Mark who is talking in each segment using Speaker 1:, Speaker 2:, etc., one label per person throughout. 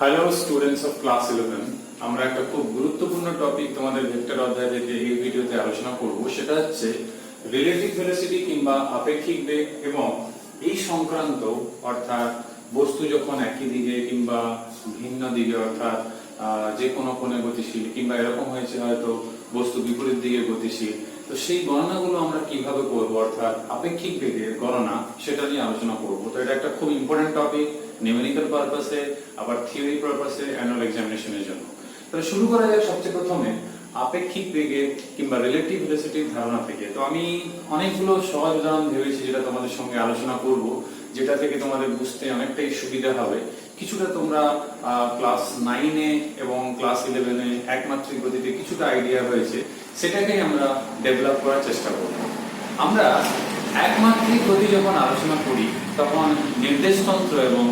Speaker 1: Hello students of class 11। আমরা একটা খুব গুরুত্বপূর্ণ টপিক তোমাদের ভেক্টর অধ্যায় থেকে এই ভিডিওতে আলোচনা করব। সেটা হচ্ছে রিলেটিভ ভেলোসিটি কিংবা আপেক্ষিক বেগ এবং এই সংক্রান্ত, অর্থাৎ বস্তু যখন একই দিকে কিংবা ভিন্ন দিকে, অর্থাৎ যে কোনো কোণে গতিশীল কিংবা এরকম হয়েছে হয়তো বস্তু বিপরীত দিকে গতিশীল, তো সেই গণনাগুলো আমরা কিভাবে করব, অর্থাৎ আপেক্ষিক বেগের গণনা, সেটা নিয়ে আলোচনা করব। তো এটা একটা খুব ইম্পর্টেন্ট টপিক নিউমেরিক্যাল পারপাসে, আবার থিওরি পারপাসে, অ্যানুয়াল এক্সামিনেশনের জন্য। তাহলে শুরু করা যাক সবচেয়ে প্রথমে আপেক্ষিক বেগের কিংবা রিলেটিভ ভেলোসিটির ধারণা থেকে। তো আমি অনেকগুলো সহজ উদাহরণ ভেবেছি যেটা তোমাদের সঙ্গে আলোচনা করব, যেটা থেকে তোমাদের বুঝতে অনেকটাই সুবিধা হবে। কিছুটা তোমরা ক্লাস 9-এ এবং ক্লাস 11-এ একমাত্রিক গতিতে কিছুটা আইডিয়া হয়েছে, সেটাকেই আমরা ডেভেলপ করার চেষ্টা করব। আমরা একমাত্রিক গতি যখন আলোচনা করি তখন নির্দেশতন্ত্র এবং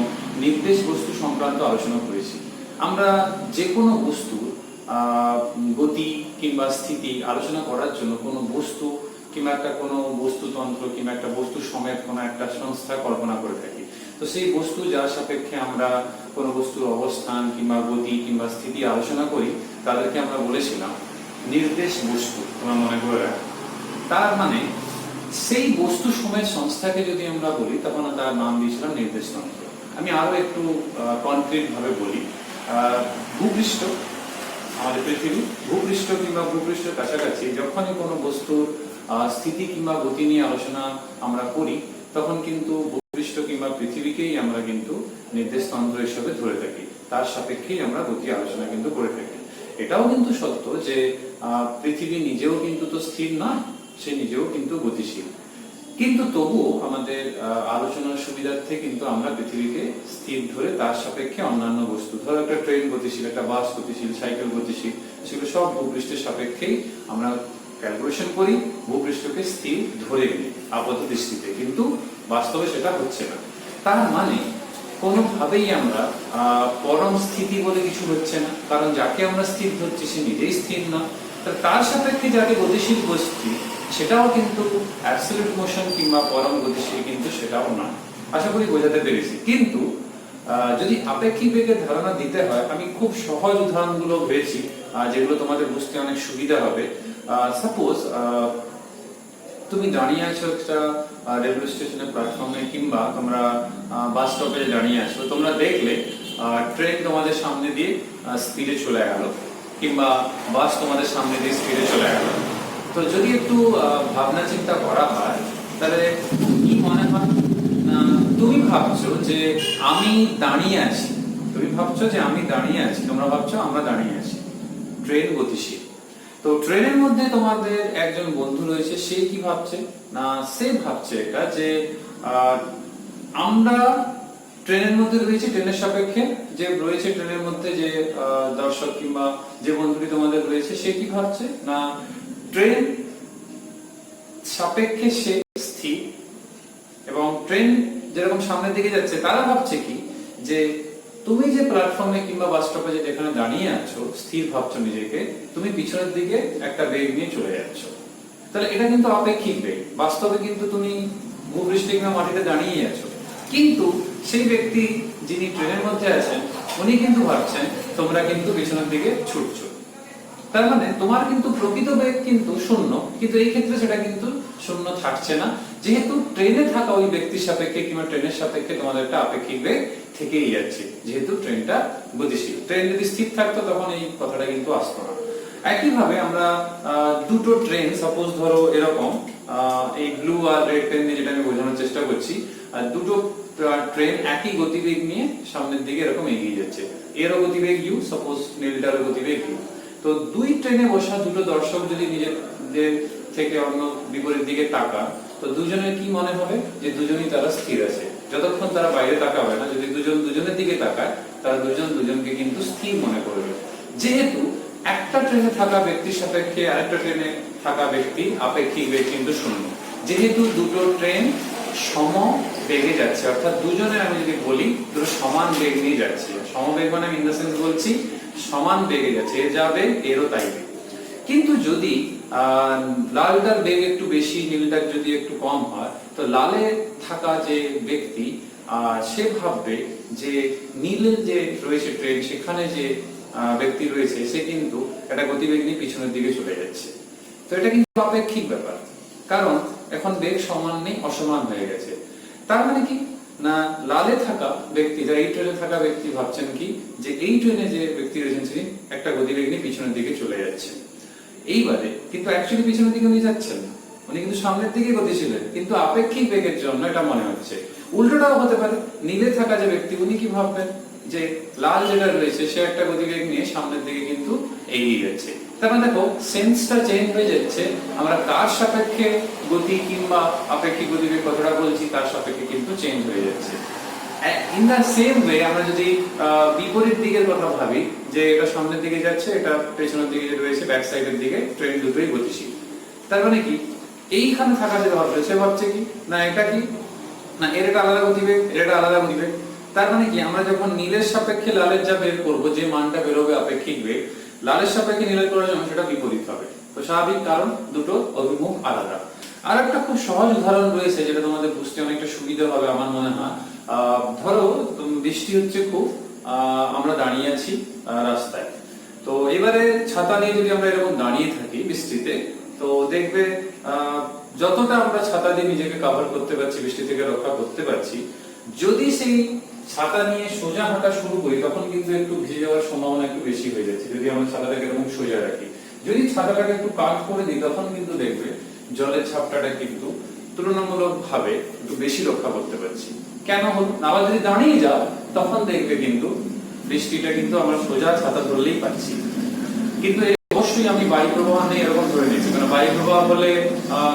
Speaker 1: নির্দেশ বস্তু সংক্রান্ত আলোচনা করেছি। আমরা যে কোনো বস্তুর গতি কিংবা স্থিতি আলোচনা করার জন্য কোনো বস্তু কিংবা একটা কোনো বস্তুতন্ত্র কিংবা একটা বস্তু সমেত কোনো একটা সংস্থা কল্পনা করে থাকি। তো সেই বস্তু যার সাপেক্ষে আমরা কোনো বস্তুর অবস্থান কিংবা গতি কিংবা স্থিতি আলোচনা করি তাদেরকে আমরা বলেছিলাম নির্দেশ বস্তু। তোমরা মনে করে রাখো, তার মানে সেই বস্তু সমেত সংস্থাকে যদি আমরা বলি তখন তার নাম দিয়েছিলাম নির্দেশতন্ত্র। আমি আরো একটু কনক্রিট ভাবে বলি, ভূপৃষ্ঠ, আমাদের পৃথিবী, ভূপৃষ্ঠ কিংবা ভূপৃষ্ঠের কাছাকাছি যখনই কোনো বস্তুর স্থিতি কিংবা গতি নিয়ে আলোচনা আমরা করি তখন কিন্তু ভূপৃষ্ঠ কিংবা পৃথিবীকেই আমরা কিন্তু নির্দেশতন্ত্র হিসেবে ধরে থাকি, তার সাপেক্ষেই আমরা গতি আলোচনা কিন্তু করে থাকি। এটাও কিন্তু সত্য যে পৃথিবী নিজেও কিন্তু তো স্থির নয়, সে নিজেও কিন্তু গতিশীল, কিন্তু তবুও আমাদের আলোচনার সুবিধার্থে কিন্তু আমরা পৃথিবীকে স্থির ধরে তার সাপেক্ষে অন্যান্য বস্তু, ধরো একটা ট্রেন গতিশীল, একটা বাস গতিশীল, সাইকেল গতিশীল, সেগুলো সব ভূপৃষ্ঠের সাপেক্ষেই আমরা ক্যালকুলেশন করি, ভূপৃষ্ঠকে স্থির ধরে নিই আপাত দৃষ্টিতে, কিন্তু বাস্তবে সেটা হচ্ছে না। তার মানে কোনোভাবেই আমরা পরম স্থিতি বলে কিছু হচ্ছে না, কারণ যাকে আমরা স্থির ধরছি সে নিজেই স্থির না। তার সাপেক্ষে যাকে গতিশীল বস্তু সেটাও কিন্তু অ্যাবসলিউট মোশন কিংবা পরম গতিশীল কিন্তু সেটাও না। আশা করি বোঝাতে পেরেছি। কিন্তু যদি আপেক্ষিক বেগের ধারণা দিতে হয়, আমি খুব সহজ উদাহরণগুলো পেয়েছি যেগুলো তোমাদের বুঝতে অনেক সুবিধা হবে। সাপোজ তুমি দাঁড়িয়ে আছো একটা রেলওয়ে স্টেশনের প্ল্যাটফর্মে কিংবা তোমরা বাস স্টপে দাঁড়িয়ে আছো, তোমরা দেখলে ট্রেন তোমাদের সামনে দিয়ে স্পিডে চলে গেল কিংবা বাস তোমাদের সামনে দিয়ে স্পিডে চলে গেল। তো যদি একটু ভাবনা চিন্তা করা হয় তাহলে কি মনে হয়? তুমি ভাবছো যে আমি দাঁড়িয়ে আছি, তুমি ভাবছো যে আমি দাঁড়িয়ে আছি, তোমরা ভাবছো আমরা দাঁড়িয়ে আছি, ট্রেন গতিশীল। তো ট্রেনের মধ্যে তোমাদের একজন বন্ধু রয়েছে, সে কি ভাবছে না, সে ভাবছে এটা যে আমরা ট্রেনের মধ্যে রয়েছে, ট্রেনের সাপেক্ষে যে রয়েছে ট্রেনের মধ্যে যে দর্শক কিংবা যে বন্ধুটি তোমাদের রয়েছে সে কি ভাবছে না, ট্রেন সাপেক্ষে সে স্থির, এবং ট্রেন যেরকম সামনের দিকে যাচ্ছে তারা ভাবছে কি যে তুমি যে প্ল্যাটফর্মে কিংবা বাস স্টপে যেখানে দাঁড়িয়ে আছো স্থির ভাবছো নিজেকে, তুমি পিছনের দিকে একটা বেগ নিয়ে চলে যাচ্ছ। তাহলে এটা কিন্তু আপেক্ষিক বেগ। বাস্তবে কিন্তু তুমি ভূপৃষ্ঠে কিংবা মাটিতে দাঁড়িয়ে আছো, কিন্তু সেই ব্যক্তি যিনি ট্রেনের মধ্যে আছেন উনি কিন্তু ভাবছেন তোমরা কিন্তু পিছনের দিকে ছুটছো। তার মানে তোমার কিন্তু প্রকৃত বেগ কিন্তু শূন্য, কিন্তু এই ক্ষেত্রে সেটা কিন্তু শূন্য থাকছে না, যেহেতু ট্রেনে থাকা ওই ব্যক্তির সাপেক্ষে কিংবা ট্রেনের সাপেক্ষে তোমাদের একটা আপেক্ষিক বেগ থেকেই যাচ্ছে, যেহেতু ট্রেনটা গতিশীল। ট্রেন যদি স্থির থাকতো তখন এই কথাটা কিন্তু আসতো না। একইভাবে আমরা দুটো ট্রেন, সাপোজ ধরো এরকম, এই ব্লু আর রেড ট্রেন নিয়ে যেটা আমি বোঝানোর চেষ্টা করছি, দুটো ট্রেন একই গতিবেগ নিয়ে সামনের দিকে এরকম এগিয়ে যাচ্ছে, এরও গতিবেগ ইউ, সাপোজ নীলটারও গতিবেগ ইউ। তো দুই ট্রেনে বসা দুটো দর্শক যদি নিজেদের থেকে অন্য বিপরীত দিকে তাকান, তো দুজনের কি মনে হবে যে দুজনই তারা স্থির আছে। যতক্ষণ তারা বাইরে তাকাবে না, যদি দুজন দুজনের দিকে তাকায় তারা দুজন দুজনকে কিন্তু স্থির মনে করবে, যেহেতু একটা ট্রেনে থাকা ব্যক্তির সাপেক্ষে আরেকটা ট্রেনে থাকা ব্যক্তি আপেক্ষিক বেগ কিন্তু শূন্য, যেহেতু দুটো ট্রেন সম বেগে যাচ্ছে, অর্থাৎ দুজনের, আমি যদি বলি দুটো সমান বেগ নিয়ে যাচ্ছে। সমবেগ মানে ইন দ্য সেন্স বলছি সমান বেগে যাচ্ছে, এর যা বেগ এরও তাই বেগ। কিন্তু যদি লালটার বেগ একটু বেশি, নীলটার যদি একটু কম হয়, তো লালে থাকা যে ব্যক্তি সে ভাববে যে নীলের যে রয়েছে ট্রেন, সেখানে যে ব্যক্তি রয়েছে সে কিন্তু একটা গতিবেগ নিয়ে পিছনের দিকে চলে যাচ্ছে। তো এটা কিন্তু আপেক্ষিক ব্যাপার, কারণ এখন বেগ সমান নেই, অসমান হয়ে গেছে। তার মানে কি না, লালে থাকা ব্যক্তি, যারা এই ট্রেনে থাকা ব্যক্তি ভাবছেন কি যে এই ট্রেনে যে ব্যক্তি রয়েছেন তিনি একটা গতিবেগ নিয়ে পিছনের দিকে চলে যাচ্ছে। এইবারে কিন্তু অ্যাকচুয়ালি পিছনের দিকে উনি যাচ্ছেন না, উনি কিন্তু সামনের দিকে গতিশীল, কিন্তু আপেক্ষিক বেগের জন্য এটা মনে হচ্ছে। উল্টোটাও হতে পারে, নীলে থাকা যে ব্যক্তি উনি কি ভাববেন যে লাল যেটা রয়েছে সে একটা গতিবেগ নিয়ে সামনের দিকে কিন্তু এগিয়ে যাচ্ছে। তার মানে দেখো সেন্সটা চেঞ্জ হয়ে যাচ্ছে। আমরা কার সাপেক্ষে গতি কিংবা আপেক্ষিক গতিবেগ কথাটা বলছি তার সাপেক্ষে কিন্তু চেঞ্জ হয়ে যাচ্ছে। ইন দা সেম ওয়ে আমরা যদি বিপরীত দিকের কথা ভাবি, যে এটা সামনের দিকে যাচ্ছে, এটা পেছনের দিকে যে রয়েছে ব্যাক সাইডের দিকে, ট্রেন দুটোই গতিশীল। তার মানে কি এইখানে থাকা যে ভাবছে সে ভাবছে কি না এটা কি না এর একটা আলাদা গতিবেগ, এর একটা আলাদা গতিবেগ। তার মানে কি আমরা যখন নীলের সাপেক্ষে লালের যা বের করবো, যে মানটা বেরোবে আপেক্ষিক বেগ, লালের সাপেক্ষে নীলের করার জন্য সেটা বিপরীত হবে। তো স্বাভাবিক, কারণ দুটো অভিমুখ আলাদা। আর একটা খুব সহজ উদাহরণ রয়েছে যেটা তোমাদের বুঝতে অনেকটা সুবিধা হবে আমার মনে হয়। ধরো বৃষ্টি হচ্ছে খুব, আমরা দাঁড়িয়ে আছি রাস্তায়। তো এবারে ছাতা নিয়ে যদি আমরা এরকম দাঁড়িয়ে থাকি বৃষ্টিতে, তো দেখবে যতটা আমরা ছাতা দিয়ে নিজেকে কভার করতে পারছি, বৃষ্টি থেকে রক্ষা করতে পারছি, যদি সেই ছাতা নিয়ে সোজা হাঁটা শুরু করি তখন কিন্তু একটু ভিজে যাওয়ার সম্ভাবনা একটু বেশি হয়ে যাচ্ছে যদি আমরা ছাতাটাকে এরকম সোজা রাখি। যদি ছাতাটাকে একটু কাট করে দিই তখন কিন্তু দেখবে জলের ঝাপটাটা কিন্তু তুলনামূলক ভাবে একটু বেশি রক্ষা করতে পারছি। কেন হলো? আবার যদি দাঁড়িয়ে যাও তখন দেখবে কিন্তু বৃষ্টিটা কিন্তু আমরা সোজা ছাতা ধরলেই পাচ্ছি। কিন্তু অবশ্যই আমি বায়ু প্রবাহ নেই এরকম ধরে নিচ্ছি, কারণ বায়ু প্রবাহ হলে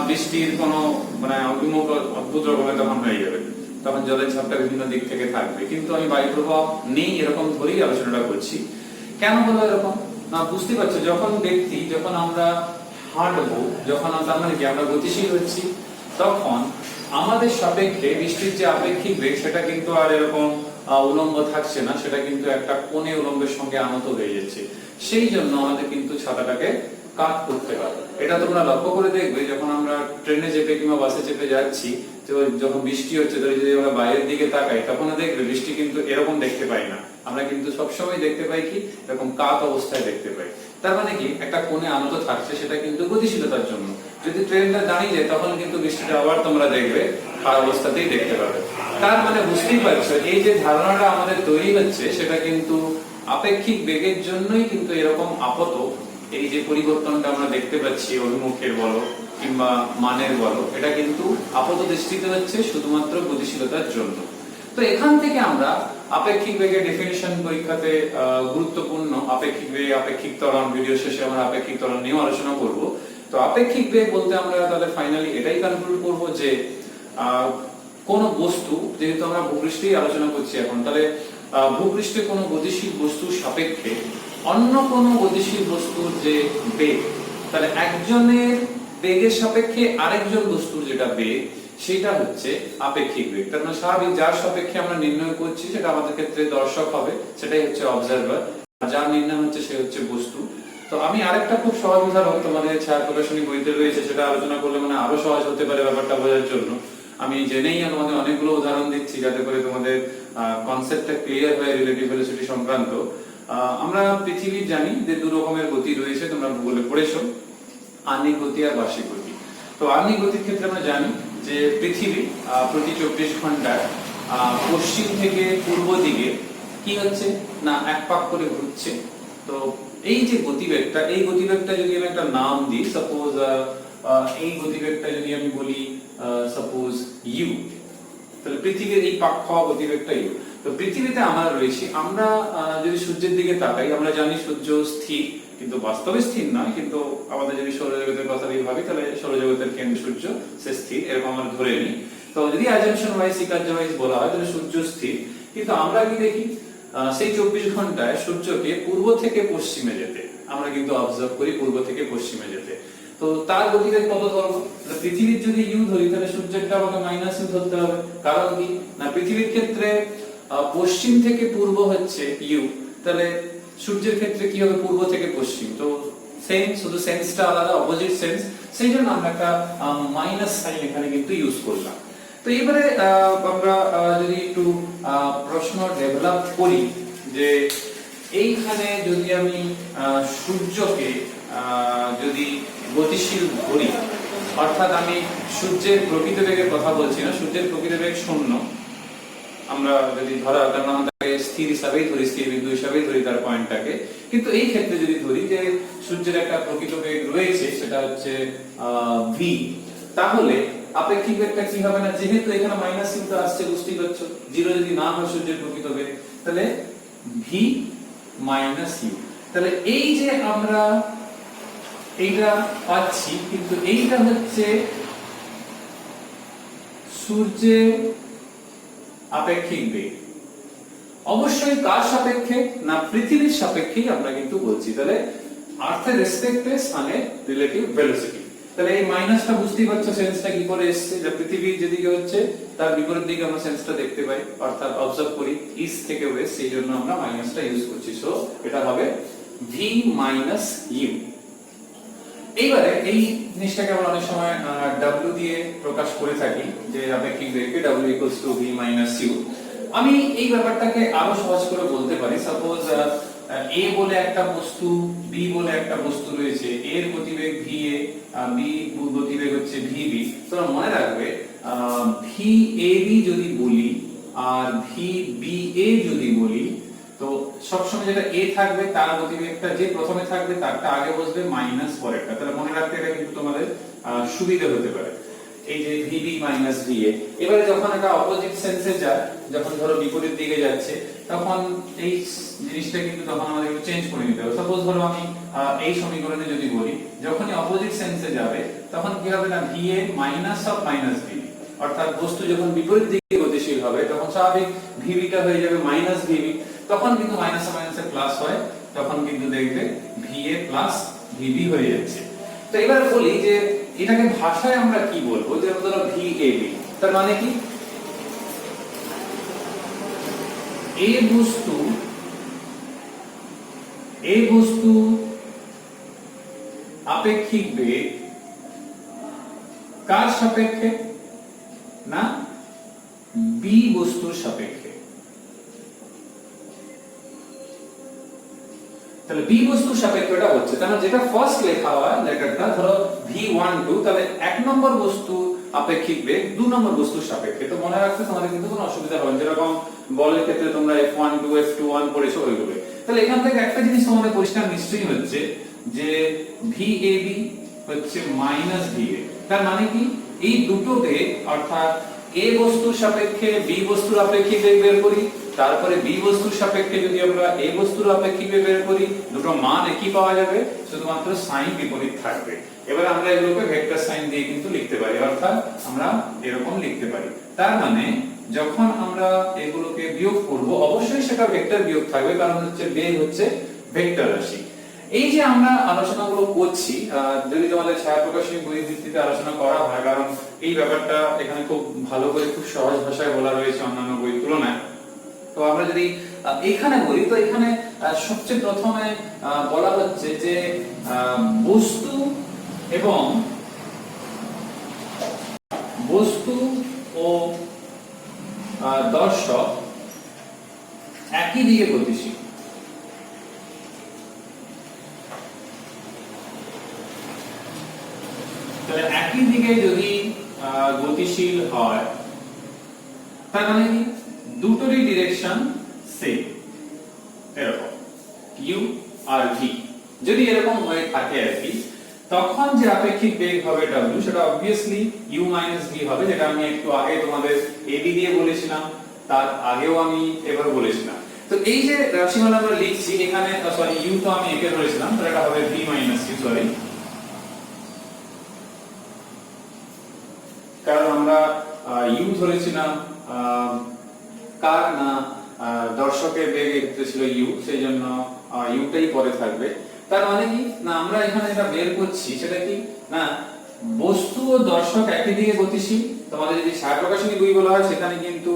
Speaker 1: বৃষ্টির কোনো মানে অভিমুখ অদ্ভুত রকমের তখন হয়ে যাবে, তখন জলের ঝাপটা বিভিন্ন দিক থেকে থাকবে। কিন্তু আমি বায়ু প্রবাহ নেই এরকম ধরেই আলোচনাটা করছি। কেন হলো এরকম না, বুঝতে পারছো যখন আমরা হাঁটবো, যখন তার মানে কি আমরা গতিশীল হচ্ছি, তখন আমাদের সাপেক্ষে বৃষ্টির যে আপেক্ষিক বেগ সেটা কিন্তু আর এরকম উলম্ব থাকছে না, সেটা কিন্তু একটা কোণে উলম্বের সঙ্গে আনত হয়ে যাচ্ছে। সেই জন্য আমাদের কিন্তু ছাতাটাকে কাট করতে হয়। এটা তোমরা লক্ষ্য করে দেখবে যখন আমরা ট্রেনে চেপে কিংবা বাসে চেপে যাচ্ছি, তো যখন বৃষ্টি হচ্ছে যদি আমরা বাইরের দিকে তাকাই তখন দেখবে বৃষ্টি কিন্তু এরকম দেখতে পাই না, আমরা কিন্তু সবসময় দেখতে পাই কি এরকম কাত অবস্থায় দেখতে পাই। তার মানে কি একটা কোণে আনত থাকছে, সেটা কিন্তু গতিশীলতার জন্য। যদি ট্রেনটা দাঁড়িয়ে যায় তখন কিন্তু বৃষ্টিটা আবার তোমরা দেখবে খারাপ অবস্থাতেই দেখতে পাবে। তার মানে বুঝতেই পারছো এই যে ধারণাটা আমাদের তৈরি হচ্ছে সেটা কিন্তু আপেক্ষিক বেগের জন্যই কিন্তু এরকম আপাত এই যে পরিবর্তনটা আমরা দেখতে পাচ্ছি অভিমুখের বলো কিংবা মানের বলো, এটা কিন্তু আপাত দৃষ্টিতে হচ্ছে শুধুমাত্র গতিশীলতার জন্য। তো এখান থেকে আমরা আপেক্ষিক বেগের ডেফিনিশন পরীক্ষাতে গুরুত্বপূর্ণ আপেক্ষিক বেগ, আপেক্ষিক ত্বরণ, ভিডিও শেষে আমরা আপেক্ষিক ত্বরণ নিয়ে আলোচনা করব। তো আপেক্ষিক বেগ বলতে আমরা তাহলে ফাইনালি এটাই কনক্লুড করব যে কোন বস্তু, যেহেতু আমরা ভূপৃষ্ঠেই আলোচনা করছি এখন, তাহলে ভূপৃষ্ঠে কোনো গতিশীল বস্তুর সাপেক্ষে অন্য কোনো গতিশীল বস্তুর যে বেগ, তাহলে একজনের বেগের সাপেক্ষে আরেকজন বস্তুর যেটা বেগ সেটা হচ্ছে আপেক্ষিক বেগ। তার মানে স্বাভাবিক যার সাপেক্ষে আমরা নির্ণয় করছি সেটা আমাদের ক্ষেত্রে দর্শক হবে, সেটাই হচ্ছে অবজারভার, যার নির্ণয় হচ্ছে সে হচ্ছে বস্তু। তো আমি আরেকটা খুব সহজ উদাহরণ তোমাদের ছায়া প্রকাশনী বইতে রয়েছে, সেটা আলোচনা করলে মানে আরো সহজ হতে পারে ব্যাপারটা বোঝার জন্য। আমি জেনেই তোমাদের অনেকগুলো উদাহরণ দিচ্ছি যাতে করে তোমাদের কনসেপ্টটা ক্লিয়ার হয় রিলেটিভ ভেলোসিটি সংক্রান্ত। আমরা পৃথিবীর জানি যে দু রকমের গতি রয়েছে, তোমরা ভূগোলে পড়েছো, আহ্নিক গতি আর বার্ষিক গতি। তো আহ্নিক গতির ক্ষেত্রে আমরা জানি যে পৃথিবী প্রতি 24 ঘন্টায় পশ্চিম থেকে পূর্ব দিকে কি হচ্ছে না এক পাক করে ঘুরছে। তো এই যে গতিবেগটা, এই গতিবেগটা যদি আমি একটা নাম দিই, সাপোজ এই গতিবেগটা যদি আমি বলি সাপোজ ইউ, তাহলে পৃথিবীর এই পাক খাওয়া গতিবেগটা ইউ। তো পৃথিবীতে আমরা রয়েছি, আমরা যদি সূর্যের দিকে তাকাই আমরা জানি সূর্য স্থির, কিন্তু বাস্তবে স্থির নয়, কিন্তু আমাদের যদি সৌরজগতের কথা ভাবি তাহলে সৌরজগতের কেন্দ্র সূর্য, সে স্থির এরকম আমরা ধরে নিই। তো যদি অ্যাজাম্পশন ওয়াইজ কার্য ওয়াইজ বলা হয় তাহলে সূর্য স্থির, কিন্তু আমরা কি দেখি সেই 24 ঘন্টায় সূর্যকে পূর্ব থেকে পশ্চিমে যেতে আমরা কিন্তু অবজার্ভ করি, পূর্ব থেকে পশ্চিমে যেতে। তো তার গতিবেগ কত ধরবো? পৃথিবীর যদি ইউ ধরি তাহলে সূর্যেরটা আমাকে মাইনাস ইউ ধরতে হবে। কারণ কি না পৃথিবীর ক্ষেত্রে পশ্চিম থেকে পূর্ব হচ্ছে ইউ, তাহলে সূর্যের ক্ষেত্রে কি হবে পূর্ব থেকে পশ্চিম। তো সেম, শুধু সেন্সটা আলাদা, অপোজিট সেন্স, সেই জন্য আমরা একটা মাইনাস সাইন এখানে কিন্তু ইউজ করলাম। তো এবারে আমরা যদি একটু প্রশ্ন ডেভেলপ করি যে এইখানে যদি আমি সূর্যকে যদি গতিশীল ধরি, অর্থাৎ আমি সূর্যের প্রকৃত বেগের কথা বলছি না, সূর্যের প্রকৃত বেগ 0 আমরা যদি ধরা, কারণ আমাদের স্থির হিসাবেই ধরি, স্থির বিন্দু হিসাবেই ধরি তার পয়েন্টটাকে, কিন্তু এই ক্ষেত্রে যদি ধরি যে সূর্যের একটা প্রকৃত বেগ রয়েছে সেটা হচ্ছে v, তাহলে আপেক্ষিক বেগটা কি হবে না, যেহেতু এখানে মাইনাস চিহ্ন আসছে বুঝতেই পারছো, 0 যদি না হয় সূর্যের প্রকৃত বেগ, তাহলে v মাইনাস u। তাহলে এই যে আমরা এইটা পাচ্ছি, কিন্তু এইটা হচ্ছে সূর্যের আপেক্ষিক বেগ। অবশ্যই কার সাপেক্ষে না, পৃথিবীর সাপেক্ষেই আমরা কিন্তু বলছি। তাহলে আর্থের রেসপেক্টে স্থানে রিলেটিভ ভেলোসিটি। তাহলে এই মাইনাসটা বুঝতেই পারছো সেন্সটা কি করে এসেছে, যে পৃথিবীর যেদিকে হচ্ছে তার বিপরীত দিকে আমরা সেন্সটা দেখতে পাই, অর্থাৎ অবজার্ভ করি ইস্ট থেকে ওয়েস্ট, সেই জন্য আমরা মাইনাসটা ইউজ করছি। সো এটা হবে v মাইনাস u। এইবারে এই জিনিসটাকে আমরা অনেক সময় w দিয়ে প্রকাশ করে থাকি, যে আপেক্ষিক বেগকে w v মাইনাস u। আমি এই ব্যাপারটাকে আরো সহজ করে বলতে পারি। সাপোজ a বলে একটা বস্তু, b বলে একটা বস্তু রয়েছে, a এর গতিবেগ va, b গতিবেগ হচ্ছে vb। তোমরা মনে রাখবে vab যদি বলি আর vba যদি বলি, তো সবসময় যেটা a থাকবে তার গতিবেগটা যে প্রথমে থাকবে তারটা আগে বসবে, মাইনাস পরেরটা। তাহলে মনে রাখতে এটা কিন্তু তোমাদের সুবিধা হতে পারে, এই যে vb মাইনাস va। এবারে যখন এটা অপোজিট সেন্সে যায়, যখন ধরো বিপরীত দিকে যাচ্ছে, তখন এই জিনিসটা কিন্তু তখন আমাদের একটু চেঞ্জ করে নিতে হবে। সাপোজ ধরো আমি এই সমীকরণে যদি বলি, যখনই অপোজিট সেন্সে যাবে তখন কি হবে না, va minus of minus vb, অর্থাৎ বস্তু যখন বিপরীত দিকে গতিশীল হবে তখন স্বাভাবিক vb টা হয়ে যাবে মাইনাস vb। তখন কিন্তু মাইনাস মাইনাসে প্লাস হয়, তখন কিন্তু দেখবে va প্লাস vb হয়ে যাচ্ছে। তো এবার বলি যে এটাকে ভাষায় আমরা কি বলবো, যে ধরো vab, তার মানে কি এই বস্তু আপেক্ষিক বেগ কার সাপেক্ষে না, b বস্তুর সাপেক্ষে। তাহলে b বস্তুর সাপেক্ষে এটা হচ্ছে, তাহলে যেটা ফার্স্ট লেখা হয় লেটারটা ধরো v12, তাহলে 1 নম্বর বস্তু আপেক্ষিক বেগ 2 নম্বর বস্তুর সাপেক্ষে। তো মনে রাখতে তোমাদের কিন্তু কোনো অসুবিধা হবে না, যেরকম বলের ক্ষেত্রে তোমরা f12 f21 পড়েছো ওইগুলো। তাহলে এখান থেকে একটা জিনিস তোমাদের পরিষ্কার নিশ্চয়ই হচ্ছে যে vab হচ্ছে মাইনাস va। তার মানে কি এই দুটোকে, অর্থাৎ a বস্তুর সাপেক্ষে b বস্তুর আপেক্ষিক বেগ বের করি, তারপরে b বস্তুর সাপেক্ষে যদি আমরা a বস্তুর আপেক্ষিক বেগ বের করি, দুটো মান একই পাওয়া যাবে, শুধুমাত্র সাইন বিপরীত থাকবে। এবার আমরা এগুলোকে ভেক্টর সাইন দিয়ে কিন্তু লিখতে পারি, অর্থাৎ আমরা এরকম লিখতে পারি। তার মানে যখন আমরা এগুলোকে বিয়োগ করব, অবশ্যই সেটা ভেক্টর বিয়োগ থাকবে, কারণ হচ্ছে বেগ হচ্ছে ভেক্টর রাশি। এই যে আমরা আলোচনাগুলো করছি, যদি তোমাদের ছায়া প্রকাশনী বইয়ের ভিত্তিতে আলোচনা করা হয়, কারণ এই ব্যাপারটা এখানে খুব ভালো করে খুব সহজ ভাষায় বলা রয়েছে অন্যান্য বইয়ের তুলনায়। তো আমরা যদি এখানে বলি, তো এখানে সবচেয়ে প্রথমে বলা হচ্ছে যে বস্তু ও দর্শক একই দিকে গতিশীল। তাহলে একই দিকে যদি গতিশীল হয়, তার মানে কি দুটোরই ডিরেকশন সেম, এরকম u আর v যদি এরকম হয়ে থাকে আর কি, তখন যে আপেক্ষিক বেগ হবে w, সেটা obviously u v হবে, যেটা আমি একটু আগে তোমাদের ab দিয়ে বলেছিলাম, তার আগেও আমি এবার বলেছিলাম। তো এই যে রাশিমালা আমরা লিখছি এখানে, সরি u তো আমি একে ধরেছিলাম, তো এটা হবে v u, সরি, কারণ আমরা u ধরেছিলাম কার না দর্শকের বেগ এক্ষেত্রে ছিল u, সেই জন্য u টাই পরে থাকবে। তার মানে কি না, আমরা এখানে যেটা বের করছি সেটা কি না, বস্তু ও দর্শক একই দিকে গতিশীল। তোমাদের যদি ছায়া প্রকাশনী বই বলা হয়, সেখানে কিন্তু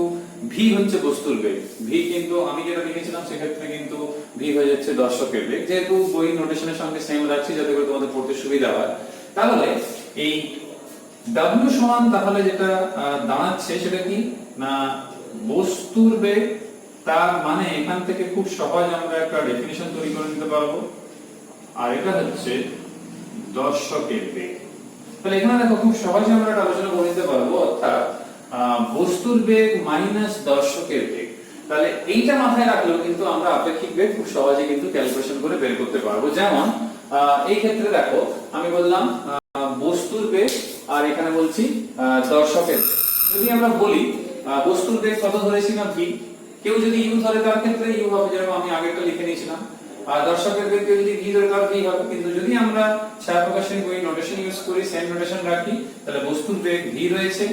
Speaker 1: v হচ্ছে বস্তুর বেগ, v কিন্তু আমি যেটা লিখেছিলাম সেক্ষেত্রে কিন্তু v হয়ে যাচ্ছে দর্শকের বেগ, যেহেতু বই নোটেশনের সঙ্গে সেম রাখছি যাতে করে তোমাদের পড়তে সুবিধা হয়। তাহলে এই W সমান তাহলে যেটা দাঁড়াচ্ছে সেটা কি না বস্তুর বেগ, তার মানে এখান থেকে খুব সহজ আমরা একটা ডেফিনিশন তৈরি করে নিতে পারবো, আর এটা হচ্ছে দর্শকের বেগ। তাহলে এখানে দেখো খুব সহজে আমরা একটা আলোচনা করে নিতে পারবো, অর্থাৎ বস্তুর বেগ মাইনাস দর্শকের বেগ। তাহলে এইটা মাথায় রাখলেও কিন্তু আমরা আপেক্ষিক বেগ খুব সহজে কিন্তু ক্যালকুলেশন করে বের করতে পারবো। যেমন এই ক্ষেত্রে দেখো আমি বললাম বস্তুর বেগ আর এখানে বলছি দর্শকের বেগ। যদি আমরা বলি বস্তুর বেগ কত ধরেছিলাম v, কেউ যদি u ধরে তার ক্ষেত্রে u হবে, যেরকম আমি আগেরটা লিখে নিয়েছিলাম। আর দর্শকের বেগ যদি v ধরে তার v হবে। কিন্তু যদি আমরা ছায়াপ্রকাশের বই নোটেশন ইউজ করি, সেম নোটেশন রাখি, তাহলে বস্তুর বেগ v রয়েছে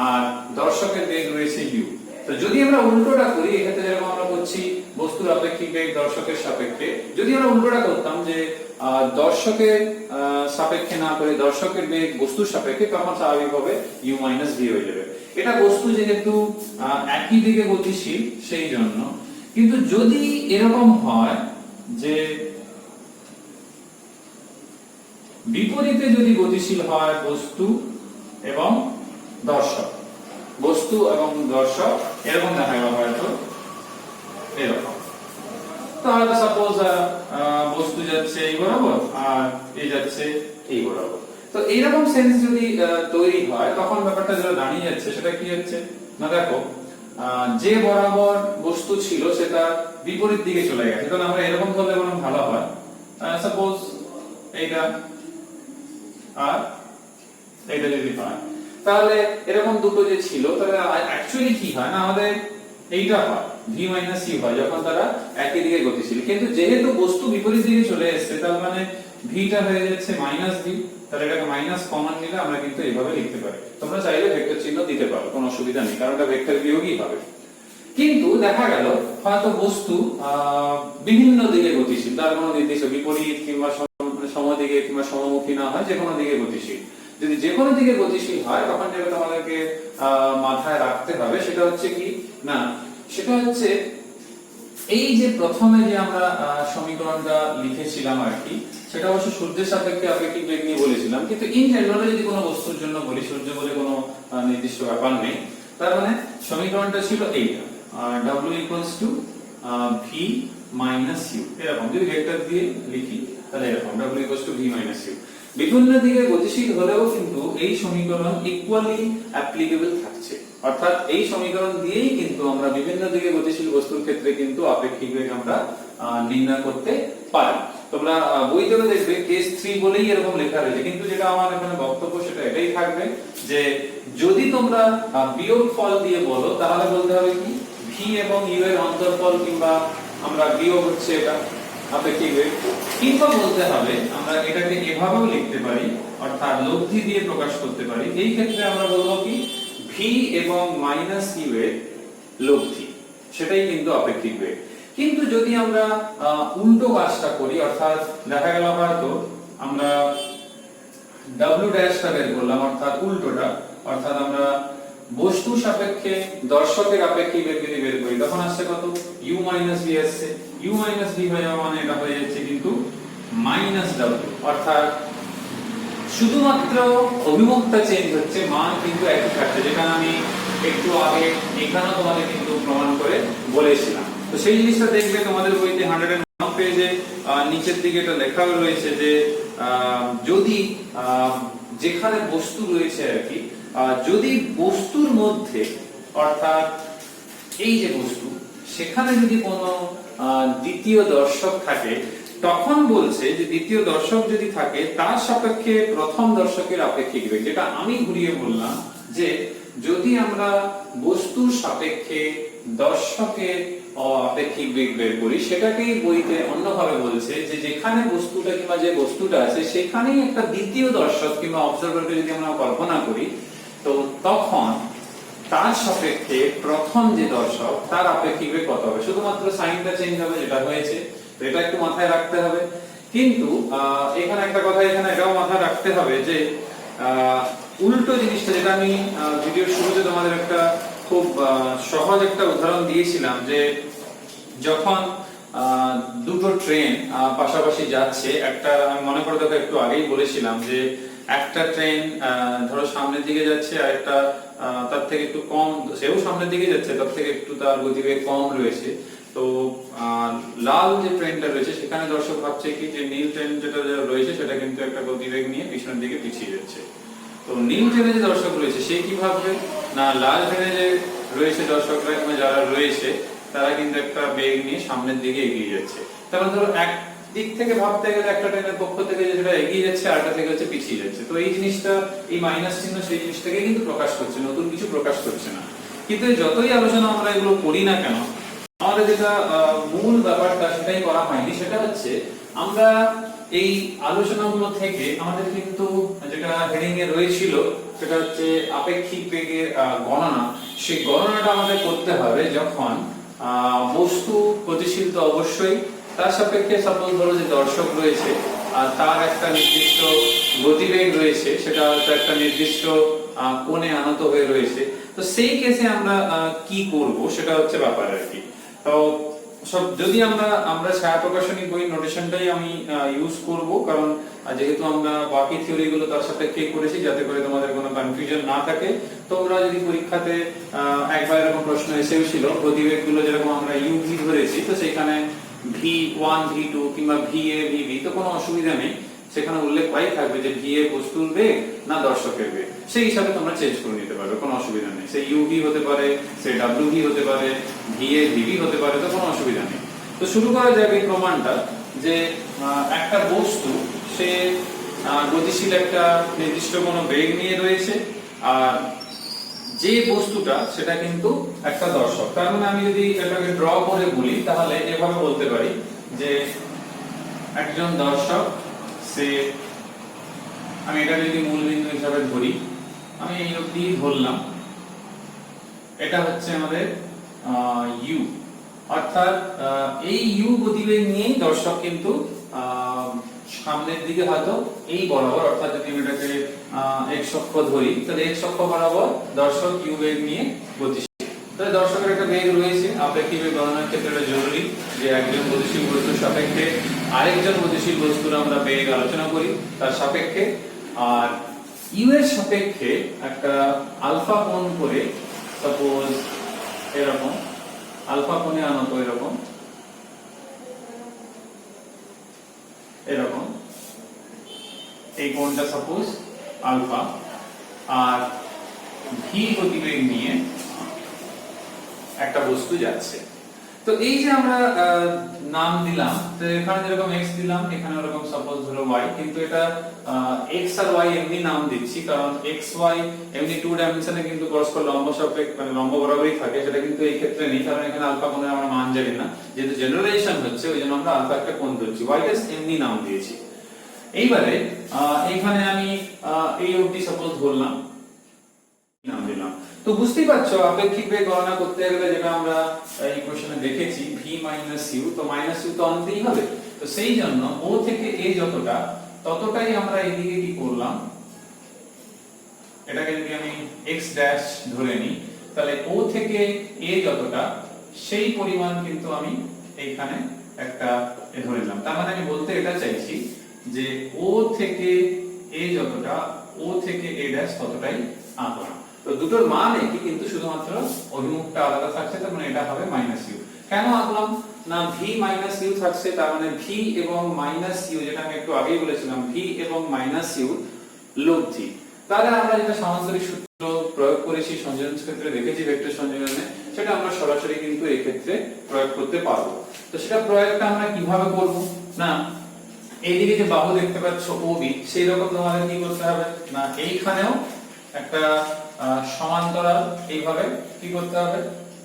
Speaker 1: আর দর্শকের বেগ রয়েছে u। তো যদি আমরা উল্টোটা করি, এক্ষেত্রে যেরকম আমরা করছি বস্তুর আপেক্ষিক বেগ দর্শকের সাপেক্ষে, যদি আমরা উল্টোটা করতাম যে দর্শকের সাপেক্ষে না করে দর্শকের বেগ বস্তুর সাপেক্ষে, তখন স্বাভাবিকভাবে u v হয়ে যাবে। এটা বস্তু যেহেতু একই দিকে গতিশীল সেই জন্য। কিন্তু যদি এরকম হয় যে বিপরীতে যদি গতিশীল হয় বস্তু এবং দর্শক, বস্তু এবং দর্শক এরকম দেখা গেল হয়তো এরকম, তাহলে সাপোজ বস্তু যাচ্ছে এই বরাবর আর এই যাচ্ছে এই বরাবর। তো এইরকম সেন্স যদি তৈরি হয়, তখন ব্যাপারটা যেটা দাঁড়িয়ে যাচ্ছে সেটা কি হচ্ছে না, দেখো যে বরাবর বস্তু ছিল সেটা বিপরীত দিকে চলে গেছে। তাহলে আমরা এরকম ধরলে বরং ভালো হয়, সাপোজ এইটা আর এইটা যদি হয়, তাহলে এরকম দুটো যে ছিল তাহলে অ্যাকচুয়ালি কি হয় না, আমাদের এইটা হয় v u হয় যখন তারা একই দিকে গতিশীল। কিন্তু যেহেতু বস্তু বিপরীত দিকে চলে এসেছে, তার মানে v টা হয়ে যাচ্ছে v, তাহলে এটাকে মাইনাস কমন নিলে আমরা কিন্তু এইভাবে লিখতে পারি। তোমরা চাইলে ভেক্টর চিহ্ন দিতে পারো, কোনো অসুবিধা নেই, কারণ এটা ভেক্টর বিয়োগই হবে। কিন্তু দেখা গেল হয়তো বস্তু বিভিন্ন দিকে গতিশীল, তার কোনো নির্দিষ্ট বিপরীত কিংবা সমদিকে কিংবা সমমুখী না হয়, যে কোনো দিকে গতিশীল। যদি যে কোনো দিকে গতিশীল হয়, তখন যেটা তোমাদেরকে মাথায় রাখতে হবে সেটা হচ্ছে কি না, সেটা হচ্ছে এই যে প্রথমে যে আমরা সমীকরণটা লিখেছিলাম আর কি, সেটা অবশ্য সূর্যের সাপেক্ষে আপেক্ষিক বেগ নিয়ে বলেছিলাম। কিন্তু ইন জেনারেল যদি কোনো বস্তুর জন্য বলি, সূর্য বলে কোনো নির্দিষ্ট ব্যাপার নেই, তার মানে সমীকরণটা ছিল এইটা, w v u। এরকম যদি ভেক্টর দিয়ে লিখি তাহলে এরকম w v u। বিভিন্ন দিকে গতিশীল হলেও কিন্তু এই সমীকরণ ইকুয়ালি অ্যাপ্লিকেবল থাকছে, অর্থাৎ এই সমীকরণ দিয়েই কিন্তু আমরা বিভিন্ন দিকে গতিশীল বস্তুর ক্ষেত্রে কিন্তু আপেক্ষিক বেগ আমরা নির্ণয় করতে পারি। তোমরা বইতে দেখবে কেস 3 বলেই এরকম লেখা রয়েছে, কিন্তু যেটা আমার এখানে বক্তব্য সেটা এটাই থাকবে যে যদি তোমরা বিয়োগ ফল দিয়ে বলো, তাহলে বলতে হবে কি v এবং u এর অন্তরফল, কিংবা আমরা বিয়োগ হচ্ছে এটা আপেক্ষিক বেগ, কিংবা বলতে হবে আমরা এটাকে এভাবেও লিখতে পারি, অর্থাৎ লব্ধি দিয়ে প্রকাশ করতে পারি। এই ক্ষেত্রে আমরা বলবো কি v এবং u এর লব্ধি, সেটাই কিন্তু আপেক্ষিক বেগ। কিন্তু যদি আমরা উল্টো কাজটা করি, অর্থাৎ দেখা গেল হয়তো আমরা w ড্যাশটা বের করলাম, অর্থাৎ উল্টোটা, অর্থাৎ আমরা বস্তুর সাপেক্ষে দর্শকের আপেক্ষিক বেগ যদি বের করি, তখন আসছে কত u v আসছে। u v হয়ে যাওয়া মানে এটা হয়ে যাচ্ছে কিন্তু w, অর্থাৎ শুধুমাত্র অভিমুখটা চেঞ্জ হচ্ছে, মান কিন্তু একই থাকছে, যেটা আমি একটু আগে এখানেও তোমাদের কিন্তু প্রমাণ করে বলেছিলাম। তো সেই জিনিসটা দেখবে তোমাদের বইতে 101 পেজে নিচের দিকে এটা লেখা রয়েছে যে যদি যেখানে বস্তু রয়েছে আর কি, যদি বস্তুর মধ্যে, অর্থাৎ এই যে বস্তু, সেখানে যদি কোনো দ্বিতীয় দর্শক থাকে, তখন বলছে যে দ্বিতীয় দর্শক যদি থাকে তার সাপেক্ষে প্রথম দর্শকের আপেক্ষিক বেগ, যেটা আমি ঘুরিয়ে বললাম যে যদি আমরা বস্তুর সাপেক্ষে দর্শকের আপেক্ষিক বেগ বের করি, সেটাকেই বইতে অন্যভাবে বলছে যে যেখানে বস্তুটা কিংবা যে বস্তুটা আছে সেখানেই একটা দ্বিতীয় দর্শক কিংবা অবজারভারকে যদি আমরা কল্পনা করি, তো তখন তার সাপেক্ষে প্রথম যে দর্শক তার আপেক্ষিক বেগ কত হবে, শুধুমাত্র সাইনটা চেঞ্জ হবে, যেটা হয়েছে। তো এটা একটু মাথায় রাখতে হবে। কিন্তু এখানে একটা কথা এখানে এটাও মাথায় রাখতে হবে যে উল্টো জিনিসটা, যেটা আমি ভিডিওর শুরুতে তোমাদের একটা খুব সহজ একটা উদাহরণ দিয়েছিলাম, যে যখন দুটো ট্রেন পাশাপাশি যাচ্ছে, একটা আমি মনে করে দেখো একটু আগেই বলেছিলাম যে একটা ট্রেন ধরো সামনের দিকে যাচ্ছে আর একটা তার থেকে একটু কম, সেও সামনের দিকে যাচ্ছে, তার থেকে একটু তার গতিবেগ কম রয়েছে। তো লাল যে ট্রেনটা রয়েছে সেখানে দর্শক ভাবছে কি যে নীল ট্রেন যেটা রয়েছে সেটা কিন্তু একটা গতিবেগ নিয়ে পিছনের দিকে পিছিয়ে যাচ্ছে। তো নীল ট্রেনে যে দর্শক রয়েছে সে কি ভাববে, না লাল ট্রেনে যে রয়েছে দর্শকরা কিংবা যারা রয়েছে তারা কিন্তু একটা বেগ নিয়ে সামনের দিকে এগিয়ে যাচ্ছে। তারপর ধরো এক দিক থেকে ভাবতে গেলে একটা ট্রেনের পক্ষ থেকে যেটা এগিয়ে যাচ্ছে আর একটা থেকে হচ্ছে পিছিয়ে যাচ্ছে। তো এই জিনিসটা, এই মাইনাস চিহ্ন সেই জিনিসটাকে কিন্তু প্রকাশ করছে, নতুন কিছু প্রকাশ করছে না। কিন্তু যতই আলোচনা আমরা এগুলো করি না কেন, আমাদের যেটা মূল ব্যাপারটা সেটাই করা হয়নি, সেটা হচ্ছে আমরা এই আলোচনাগুলো থেকে আমাদের কিন্তু যেটা হেডিং এ রয়েছিল সেটা হচ্ছে আপেক্ষিক বেগের গণনা। সেই গণনাটা আমাদের করতে হবে যখন বস্তু গতিশীল তো অবশ্যই, তার সাপেক্ষে সাপোজ ধরো যে দর্শক রয়েছে আর তার একটা নির্দিষ্ট গতিবেগ রয়েছে, সেটা হয়তো একটা নির্দিষ্ট কোণে আনত হয়ে রয়েছে। তো সেই কেসে আমরা কি করব সেটা হচ্ছে ব্যাপার আর কি। তো সব যদি আমরা ছায়া প্রকাশনী বই নোটেশনটাই আমি ইউজ করব, কারণ যেহেতু আমরা বাকি থিওরি গুলো তার সাপেক্ষে করেছি যাতে করে তোমাদের কোনো কনফিউশন না থাকে। তোমরা যদি পরীক্ষাতে একবার এরকম প্রশ্ন এসেও ছিল গতিবেগ গুলো যেরকম আমরা ইউভি ধরেছি, তো সেখানে v1 v2 কিংবা va vb, তো কোনো অসুবিধা নেই, সেখানে উল্লেখ পাই থাকবে যে va বস্তুর বেগ না দর্শকের বেগ, সেই হিসাবে তোমরা চেঞ্জ করে নিতে পারবে, কোনো অসুবিধা নেই। সেই uv হতে পারে, সেই wv হতে পারে, va vb হতে পারে, তো কোনো অসুবিধা নেই। তো শুরু করা যাক এই প্রমাণটা যে একটা বস্তু সে গতিশীল একটা নির্দিষ্ট কোনো বেগ নিয়ে রয়েছে আর যে বস্তুটা সেটা কিন্তু একটা দর্শক। তার মানে আমি যদি এটাকে ড্র করে বলি তাহলে এভাবে বলতে পারি যে একজন দর্শক সে, আমি এটা যদি মূল বিন্দু হিসাবে ধরি, আমি এই অবধি ধরলাম, এটা হচ্ছে আমাদের ইউ, অর্থাৎ এই ইউ গতিবেগ নিয়েই দর্শক কিন্তু সামনের দিকে হয়তো এই বরাবর, অর্থাৎ যদি আমি এটাকে x অক্ষ ধরি তাহলে x অক্ষ বরাবর দর্শক ইউ বেগ নিয়ে গতিশীল। তাহলে দর্শকের একটা বেগ রয়েছে, আপেক্ষিক বেগ গণনার ক্ষেত্রে এটা জরুরি যে একজন গতিশীল বস্তুর সাপেক্ষে আরেকজন গতিশীল বস্তুর আমরা বেগ আলোচনা করি তার সাপেক্ষে, আর ইউ এর সাপেক্ষে একটা আলফা কোণ করে, সাপোজ এরকম আলফা কোণে আনত এরকম এরকম এই কোণটা সাপোজ আলফা, আর ভি গতিবেগ নিয়ে একটা বস্তু যাচ্ছে। তো এই যে আমরা নাম দিলাম, তো এখানে যেরকম x দিলাম এখানে এরকম সাপোজ ধরো y, কিন্তু এটা x আর y এমনি নাম দিচ্ছি কারণ x y এমনি টু ডাইমেনশনে কিন্তু পরস্পর লম্ব সাপেক্ষ মানে লম্ব বরাবরই থাকে, সেটা কিন্তু এই ক্ষেত্রে নেই কারণ এখানে আলফা কোণের আমরা মান জানি না, যেহেতু জেনারেলাইজেশন হচ্ছে ওই জন্য আমরা আলফা একটা কোণ ধরছি, y টা এমনি নাম দিয়েছি। এইবারে এইখানে আমি এই অবধি সাপোজ ধরলাম, নাম দিলাম। তো বুঝতেই পারছো আপেক্ষিক বেগ গণনা করতে গেলে যেটা আমরা এই কোশ্চেনে দেখেছি v - u, তো -u তো আনতেই হবে। তো সেই জন্য o থেকে a যতটা ততটাই আমরা এইদিকে কি করলাম, এটাকে যদি আমি x ড্যাশ ধরে নিই তাহলে o থেকে a যতটা সেই পরিমাণ কিন্তু আমি এইখানে একটা ধরে নিলাম। তার মানে আমি বলতে এটা চাইছি যে o থেকে a যতটা o থেকে a ড্যাশ ততটাই আঁকলাম। তো দুটোর মান একই কিন্তু শুধুমাত্র অভিমুখটা আলাদা থাকছে, তার মানে এটা হবে -u। কেন আঁকলাম না, v - u থাকছে, তার মানে v এবং -u, যেটা আমি একটু আগেই বলেছিলাম v এবং -u লব্ধি। তাহলে আমরা যেটা সমান্তরিক সূত্র প্রয়োগ করেছি সংযোজন ক্ষেত্রে দেখেছি ভেক্টর সংযোজনে, সেটা আমরা সরাসরি কিন্তু এই ক্ষেত্রে প্রয়োগ করতে পারবো। তো সেটা প্রয়োগটা আমরা কিভাবে করব না, এইদিকে যে বাহু দেখতে পাচ্ছ OB, সেই রকম তোমাদের কি করতে হবে না এইখানেও একটা সমান্তরাল এইভাবে কি করতে হবে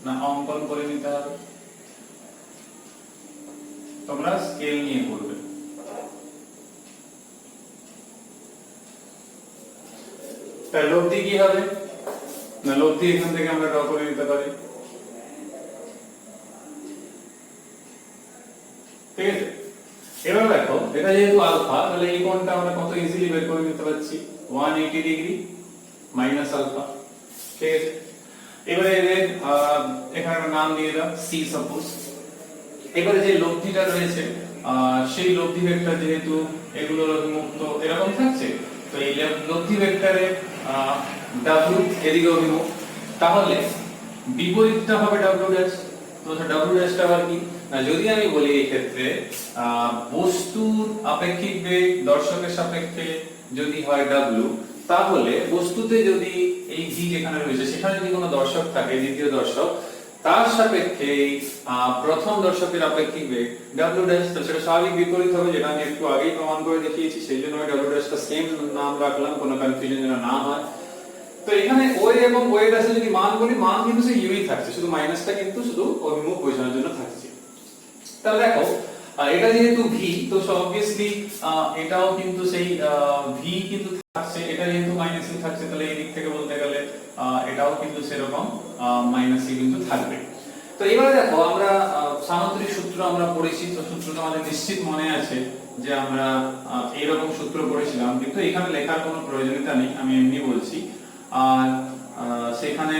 Speaker 1: না অঙ্কন করে নিতে হবে। তোমরা স্কেল নিয়ে করবে। তাহলে লব্ধি কি হবে না, লব্ধি এখান থেকে আমরা ড্র করে নিতে পারি, ঠিক আছে। এবার দেখো এটা যেহেতু আলফা, তাহলে এই কোণটা আমরা কত ইজিলি বের করে নিতে পারছি, 180 ডিগ্রি মাইনাস আলফা, ঠিক আছে। এবারে এদের এখানে একটা নাম দিয়ে দাও c সাপোজ। এবারে যে লব্ধিটা রয়েছে সেই লব্ধি ভেক্টর যেহেতু এগুলোর অভিমুখ তো এরকম থাকছে, তো তো এই লব্ধি ভেক্টরে w এদিকে অভিমুখ, তাহলে বিপরীতটা হবে w ড্যাশ। তো w ড্যাশটা আবার কি না, যদি আমি বলি এই ক্ষেত্রে বস্তুর আপেক্ষিক বেগ দর্শকের সাপেক্ষে যদি হয় w, তাহলে বস্তুতে যদি এই v যেখানে রয়েছে সেখানে যদি কোনো দর্শক থাকে, দ্বিতীয় দর্শক, তার সাপেক্ষে প্রথম দর্শকের আপেক্ষিক বেগ w ড্যাশ, তো সেটা স্বাভাবিক বিপরীত হবে, যেটা আমি একটু আগেই প্রমাণ করে দেখিয়েছি। সেই জন্য আমি w ড্যাশটা সেম নাম রাখলাম, কোনো কনফিউশন যেন না হয়। তো এখানে ওএ এবং ওএ ড্যাশে যদি মান বলি, মান কিন্তু সেই ইউই থাকছে, শুধু মাইনাসটা কিন্তু শুধু অভিমুখ বোঝানোর জন্য থাকছে। তাহলে দেখো এটা যেহেতু v, তো অবভিয়াসলি এটাও কিন্তু সেই v কিন্তু থাকছে, এটা যেহেতু মাইনাসই থাকছে, তাহলে এই দিক থেকে বলতে গেলে এটাও কিন্তু সেরকম মাইনাসই কিন্তু থাকবে। তো এবারে দেখো আমরা সামান্তরিক সূত্র আমরা পড়েছি, তো সূত্রটা আমাদের নিশ্চিত মনে আছে যে আমরা এইরকম সূত্র পড়েছিলাম, কিন্তু এখানে লেখার কোনো প্রয়োজনীয়তা নেই, আমি এমনি বলছি। আর সেখানে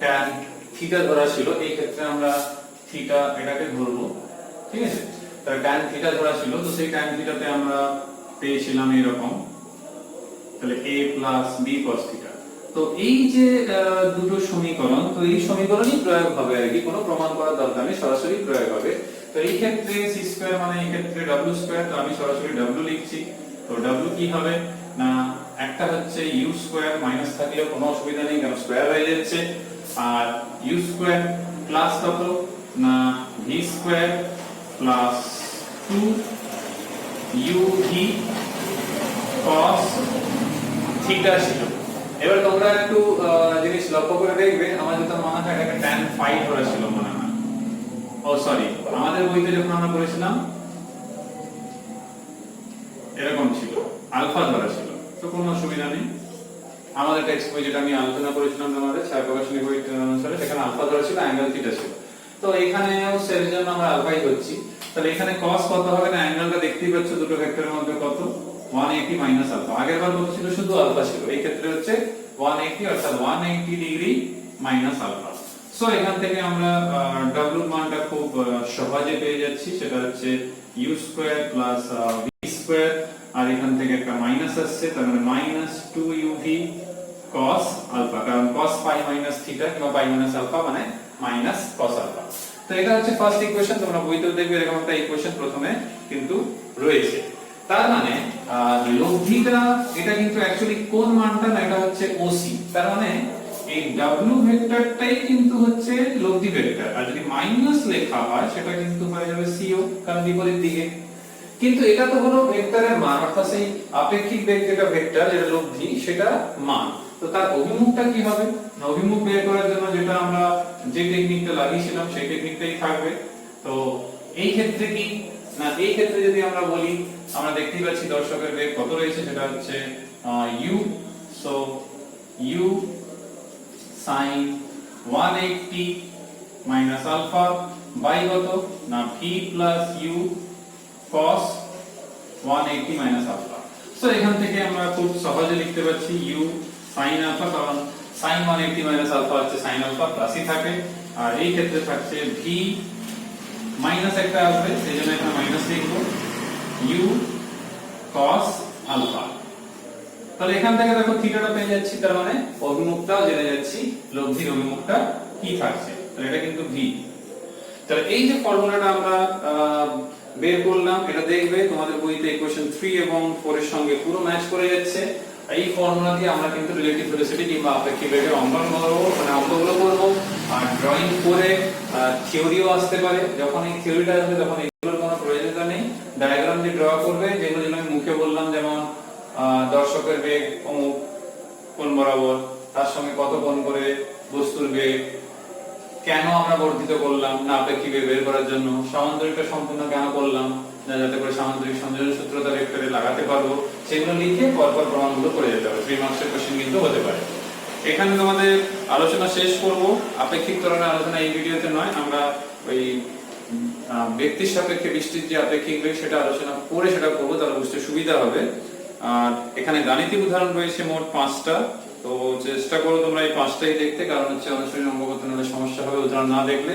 Speaker 1: tan থিটা ধরা ছিল, এই ক্ষেত্রে আমরা থিটা এটাকে ধরবো, ঠিক আছে। তাহলে tan থিটা ধরা ছিল, তো সেই tan থিটাতে আমরা পেয়েছিলাম এরকম, তাহলে a b cos থিটা। তো এই যে দুটো সমীকরণ, তো এই সমীকরণই প্রয়োগ হবে আর কি, কোনো প্রমাণ করার দরকার নেই, সরাসরি প্রয়োগ হবে। তো এই ক্ষেত্রে c স্কয়ার মানে এই ক্ষেত্রে w স্কয়ার, তো আমি সরাসরি w লিখছি। তো w কি হবে না, একটা হচ্ছে u স্কয়ার, মাইনাস থাকলেও কোনো অসুবিধা নেই কারণ স্কয়ার হয়ে যাচ্ছে, আর u স্কয়ার প্লাস কত না v square plus 2uv cos theta ছিল। এবার তোমরা একটু জিনিস লক্ষ্য করে দেখবে, আমাদের তো মনে হয় এটা tan phi ধরা ছিল মনে হয়, ও সরি, আমাদের বইতে যখন আমরা পড়েছিলাম এরকম ছিল, আলফা ধরা ছিল, তো কোনো অসুবিধা নেই। আমাদের টেক্সট বই যেটা আমি আলোচনা করেছিলাম তোমাদের ছায়া প্রকাশনী বই অনুসারে, সেখানে আলফা ধরা ছিল, অ্যাঙ্গেল থিটা ছিল। তো এখানেও সের জন্য আমরা আলফাই করছি। তাহলে এখানে cos কত হবে না, অ্যাঙ্গেলটা দেখতেই পাচ্ছ দুটো ভেক্টরের মধ্যে কত 180 মাইনাস আলফা, আগের বার কত ছিল শুধু আলফা ছিল, এই ক্ষেত্রে হচ্ছে 180, অর্থাৎ 180 ডিগ্রি মাইনাস আলফা। সো এখান থেকে আমরা w এর মানটা খুব সহজে পেয়ে যাচ্ছি, সেটা হচ্ছে u square plus v square, আর এখান থেকে একটা মাইনাস আসছে, তার মানে মাইনাস 2uv cos আলফা, কারণ cos পাই মাইনাস থিটা কিংবা পাই মাইনাস আলফা মানে মাইনাস cos আলফা। তো এটা হচ্ছে ফার্স্ট ইকুয়েশন, তোমরা বইতেও দেখবে এরকম একটা ইকুয়েশন প্রথমে কিন্তু রয়েছে। তার মানে লব্ধিটা এটা কিন্তু অ্যাকচুয়ালি কোন মানটা না, এটা হচ্ছে OC, তার মানে এই w ভেক্টরটাই কিন্তু হচ্ছে লব্ধি ভেক্টর, আর যদি মাইনাস লেখা হয় সেটা কিন্তু হয়ে যাবে CO, কারণ বিপরীত দিকে। কিন্তু এটা তো হলো ভেক্টরের মান, অর্থাৎ সেই আপেক্ষিক বেগ যেটা ভেক্টর যেটা লব্ধি সেটা মান। তো তার অভিমুখটা কি হবে না, অভিমুখ বের করার জন্য যেটা আমরা যে টেকনিকটা লাগিয়েছিলাম সেই টেকনিকটাই থাকবে। তো এই ক্ষেত্রে কি না, এই ক্ষেত্রে যদি আমরা বলি, আমরা দেখতেই পাচ্ছি দর্শকের বেগ কত রয়েছে, সেটা হচ্ছে u, so u sin 180 minus alpha by কত না v plus u cos 180 minus alpha. So এখান থেকে আমরা খুব সহজে লিখতে পাচ্ছি u sin আলফা, কারণ sin 180 মাইনাস আলফা হচ্ছে sin আলফা প্লাসই থাকে, আর এই ক্ষেত্রে থাকছে v মাইনাস একটা আসবে, সেজন্য এখানে মাইনাস লিখবো u cos আলফা। তাহলে এখান থেকে দেখো থিটাটা পেয়ে যাচ্ছি, তার মানে অভিমুখটাও জেনে যাচ্ছি, লব্ধির অভিমুখটা কি থাকছে, তাহলে এটা কিন্তু v। তাহলে এই যে ফর্মুলাটা আমরা বের করলাম, এটা দেখবে তোমাদের বইতে ইকুয়েশন 3 এবং 4 এর সঙ্গে পুরো ম্যাচ করে যাচ্ছে। এই ফর্মুলা দিয়ে আমরা কিন্তু রিলেটিভ ভেলোসিটি কিংবা আপেক্ষিক বেগের অঙ্কন করব, মানে অঙ্কগুলো করব, আর ড্রয়িং করে থিওরিও আসতে পারে। যখন এই থিওরিটা আসবে তখন এগুলোর কোনো প্রয়োজনীয়তা নেই, ডায়াগ্রাম দিয়ে ড্র করবে, যেগুলো আমি মুখে বললাম, যেমন দর্শকের বেগ অমুক কোণ বরাবর, তার সঙ্গে কত কোণ করে বস্তুর বেগ, কেন আমরা বর্ধিত করলাম না আপেক্ষিক বেগ বের করার জন্য, সামান্তরিকটা সম্পূর্ণ কেন করলাম না যাতে করে সামান্তরিক সংযোজন সূত্রটা ভেক্টরে লাগাতে পারবো, সেগুলো লিখে পরপর প্রমাণগুলো করে যেতে হবে। 3 মার্কসের কোশ্চেন কিন্তু হতে পারে। এখানে তোমাদের আলোচনা শেষ করব। আপেক্ষিক ত্বরণের আলোচনা এই ভিডিওতে নয়, আমরা ওই ব্যক্তির সাপেক্ষে বৃষ্টির যে আপেক্ষিক বেগ সেটা আলোচনা করে সেটা করবো, তাহলে বুঝতে সুবিধা হবে। আর এখানে গাণিতিক উদাহরণ রয়েছে মোট 5টা, তো চেষ্টা করো তোমরা এই 5টাই দেখতে, কারণ হচ্ছে অনেক সময় অঙ্ক করতে হলে সমস্যা হবে উদাহরণ না দেখলে।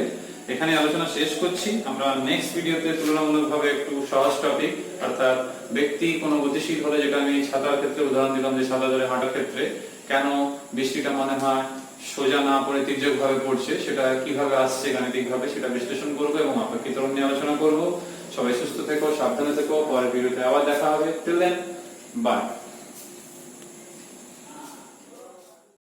Speaker 1: এখানে আলোচনা শেষ করছি। আমরা নেক্সট ভিডিওতে তুলনামূলকভাবে একটু সহজ টপিক, অর্থাৎ ব্যক্তি কোনো গতিশীল হলে, যেটা আমি ছাতার ক্ষেত্রে উদাহরণ দিলাম যে ছাতা ধরে হাঁটার ক্ষেত্রে কেন বৃষ্টিটা মনে হয় সোজা না পড়ে তির্যক ভাবে পড়ছে, সেটা কিভাবে আসছে গাণিতিক ভাবে, সেটা বিশ্লেষণ করবো এবং আপেক্ষিক ত্বরণ নিয়ে আলোচনা করব। সবাই সুস্থ থেকো, সাবধানে থেকো। পরের ভিডিওতে আবার দেখা হবে। Till then, by.